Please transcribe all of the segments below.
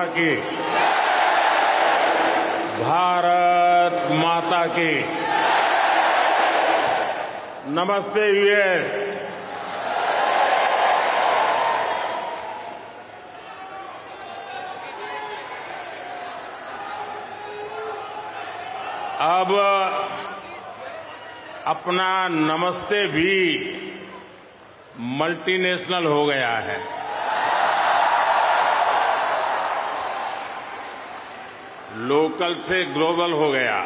माता की, भारत माता की। नमस्ते यूएस। अब अपना नमस्ते भी मल्टीनेशनल हो गया है। लोकल से ग्लोबल हो गया।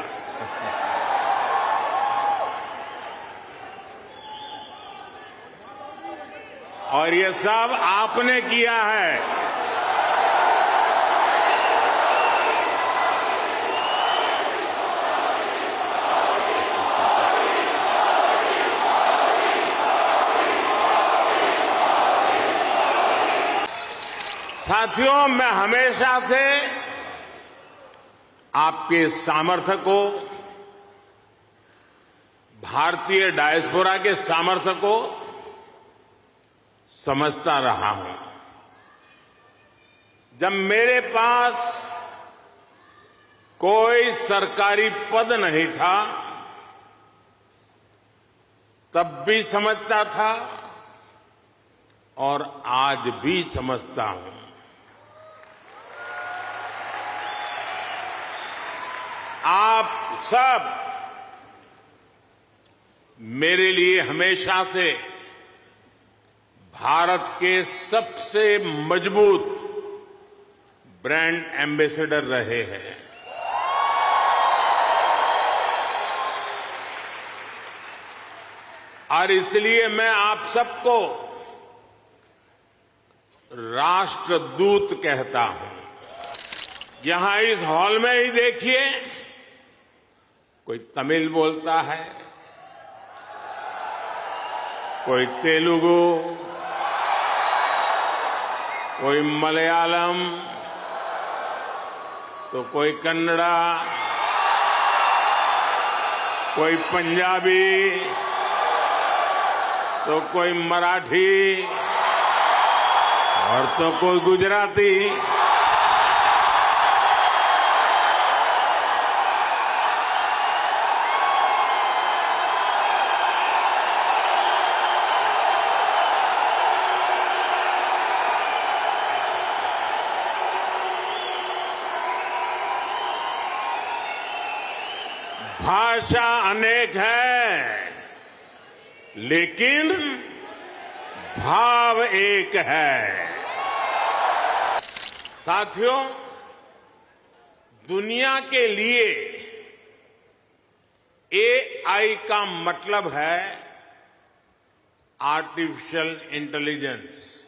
और ये सब आपने किया है। साथियों, मैं हमेशा से आपके सामर्थ्य को, भारतीय डायस्पोरा के सामर्थ्य को समझता रहा हूं। जब मेरे पास कोई सरकारी पद नहीं था, तब भी समझता था और आज भी समझता हूं। आप सब मेरे लिए हमेशा से भारत के सबसे मजबूत ब्रांड एम्बेसडर रहे हैं। और इसलिए मैं आप सबको राष्ट्रदूत कहता हूं। यहां इस हॉल में ही देखिए, कोई तमिल बोलता है, कोई तेलुगु, कोई मलयालम, तो कोई कन्नड़ा, कोई पंजाबी, तो कोई मराठी और तो कोई गुजराती। भाषा अनेक है, लेकिन भाव एक है। साथियों, दुनिया के लिए एआई का मतलब है आर्टिफिशियल इंटेलिजेंस।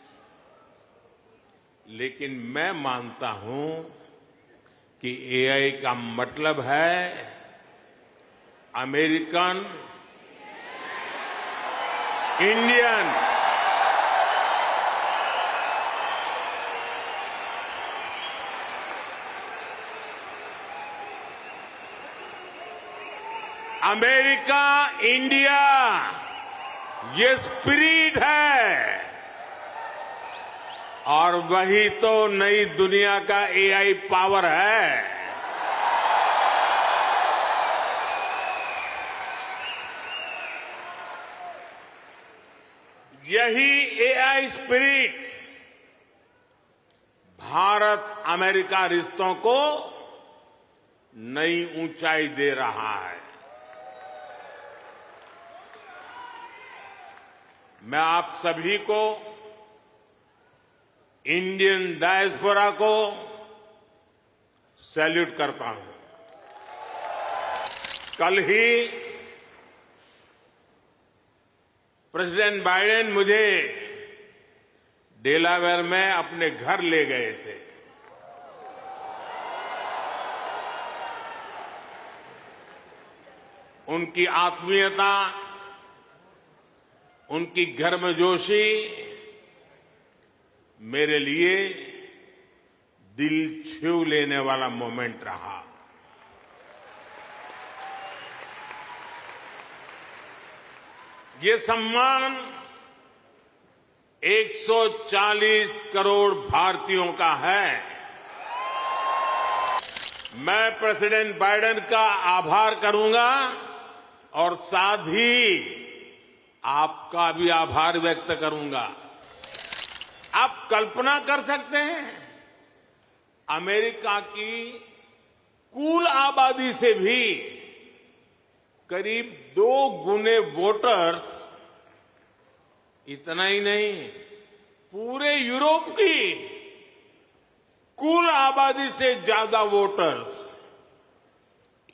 लेकिन मैं मानता हूं कि एआई का मतलब है अमेरिकन इंडियन। अमेरिका, इंडिया, ये स्पिरिट है। और वही तो नई दुनिया का एआई पावर है। यही एआई स्पिरिट भारत अमेरिका रिश्तों को नई ऊंचाई दे रहा है। मैं आप सभी को, इंडियन डायस्पोरा को सैल्यूट करता हूं। कल ही प्रेसिडेंट बाइडेन मुझे डेलावेयर में अपने घर ले गए थे। उनकी आत्मीयता, उनकी गर्मजोशी मेरे लिए दिल छू लेने वाला मोमेंट रहा। ये सम्मान 140 करोड़ भारतीयों का है। मैं प्रेसिडेंट बाइडेन का आभार करूंगा और साथ ही आपका भी आभार व्यक्त करूंगा। आप कल्पना कर सकते हैं, अमेरिका की कुल आबादी से भी करीब 2 गुने वोटर्स, इतना ही नहीं, पूरे यूरोप की कुल आबादी से ज्यादा वोटर्स,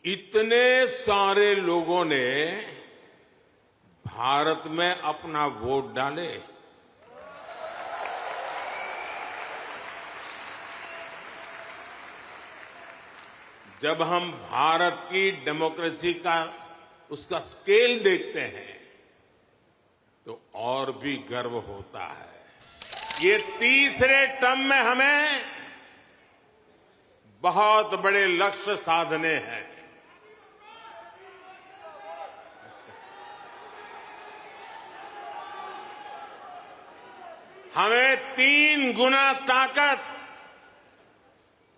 इतने सारे लोगों ने भारत में अपना वोट डाले। जब हम भारत की डेमोक्रेसी का उसका स्केल देखते हैं तो और भी गर्व होता है। ये तीसरे टर्म में हमें बहुत बड़े लक्ष्य साधने हैं। हमें 3 गुना ताकत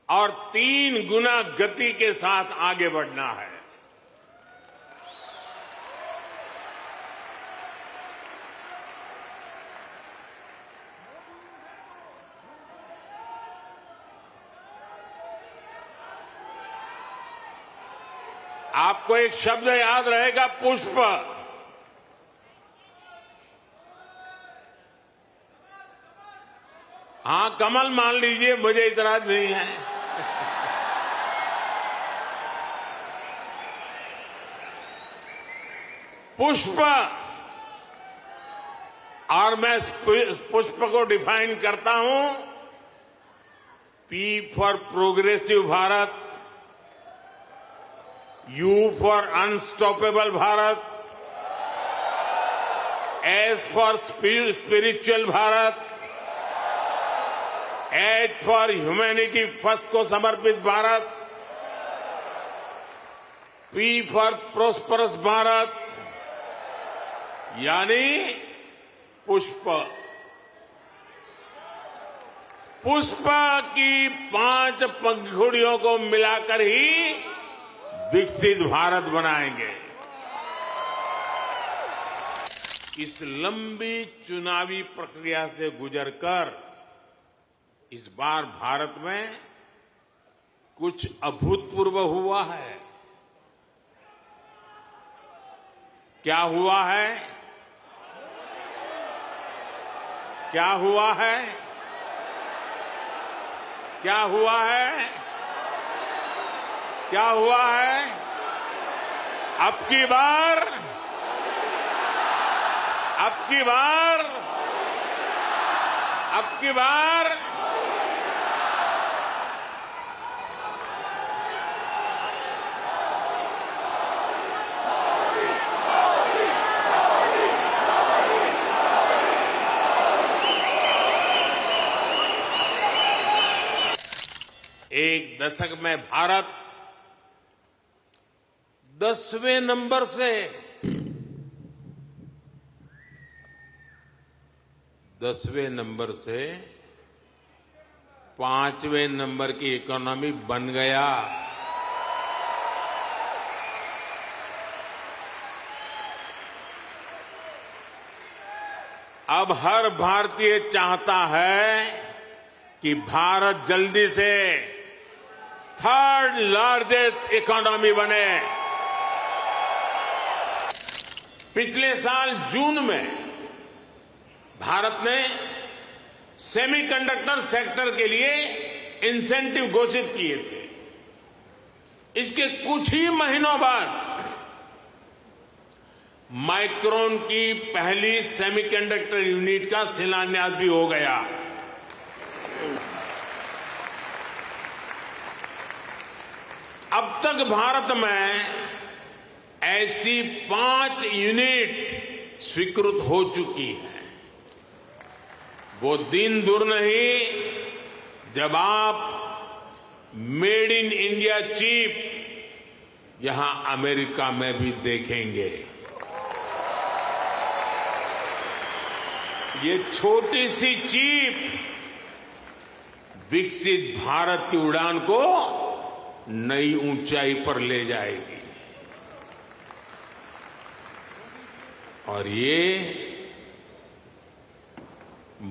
और 3 गुना गति के साथ आगे बढ़ना है। आपको एक शब्द याद रहेगा, पुष्प। हां, कमल मान लीजिए, मुझे इतराज नहीं है। पुष्प, और मैं पुष्प को डिफाइन करता हूं, P for progressive Bharat, you for unstoppable Bharat, S for spiritual Bharat, H for humanity first को समर्पित Bharat, P for prosperous Bharat, यानी पुष्प। पुष्प की 5 पंखुड़ियों को मिलाकर ही विकसित भारत बनाएंगे। इस लंबी चुनावी प्रक्रिया से गुजरकर इस बार भारत में कुछ अभूतपूर्व हुआ है। क्या हुआ है? क्या हुआ है? क्या हुआ है? क्या हुआ है? अब की बार, अब की बार, अब की बार एक दशक में भारत 10वें नंबर से 5वें नंबर की इकोनॉमी बन गया। अब हर भारतीय चाहता है कि भारत जल्दी से 3rd लार्जेस्ट इकोनॉमी बने। पिछले साल जून में भारत ने सेमीकंडक्टर सेक्टर के लिए इंसेंटिव घोषित किए थे। इसके कुछ ही महीनों बाद माइक्रोन की पहली सेमीकंडक्टर यूनिट का शिलान्यास भी हो गया। अब तक भारत में ऐसी 5 यूनिट्स स्वीकृत हो चुकी हैं। वो दिन दूर नहीं जब आप मेड इन इंडिया चिप यहां अमेरिका में भी देखेंगे। ये छोटी सी चिप विकसित भारत की उड़ान को नई ऊंचाई पर ले जाएगी। और ये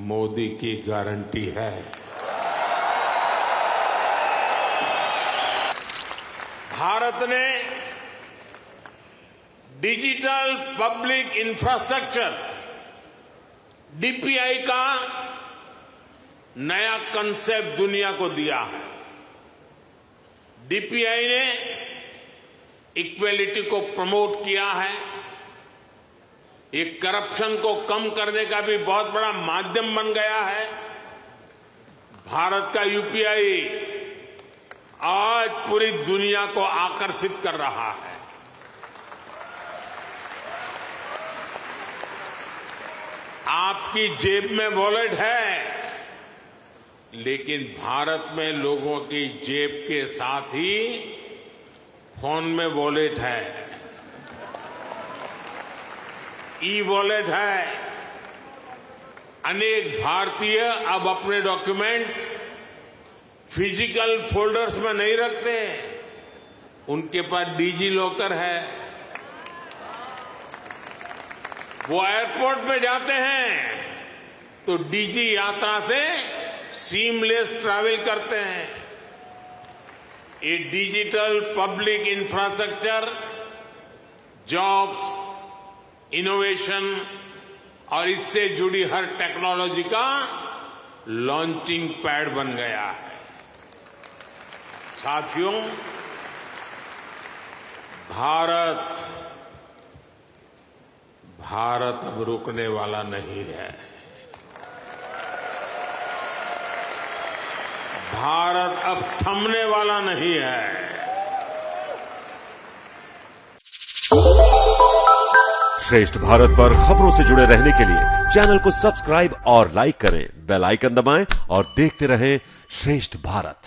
मोदी की गारंटी है। भारत ने डिजिटल पब्लिक इंफ्रास्ट्रक्चर डीपीआई का नया कंसेप्ट दुनिया को दिया है। डीपीआई ने इक्वेलिटी को प्रमोट किया है। ये करप्शन को कम करने का भी बहुत बड़ा माध्यम बन गया है। भारत का यूपीआई आज पूरी दुनिया को आकर्षित कर रहा है। आपकी जेब में वॉलेट है, लेकिन भारत में लोगों की जेब के साथ ही फोन में वॉलेट है, ई वॉलेट है। अनेक भारतीय अब अपने डॉक्यूमेंट्स फिजिकल फोल्डर्स में नहीं रखते, उनके पास डिजी लॉकर है। वो एयरपोर्ट में जाते हैं तो डिजी यात्रा से सीमलेस ट्रैवल करते हैं। ये digital public infrastructure jobs, innovation और इससे जुड़ी हर टेक्नोलॉजी का लॉन्चिंग पैड बन गया है। साथियों, भारत अब रुकने वाला नहीं है। भारत अब थमने वाला नहीं है। श्रेष्ठ भारत पर खबरों से जुड़े रहने के लिए चैनल को सब्सक्राइब और लाइक करें, बेल आइकन दबाएं और देखते रहें श्रेष्ठ भारत।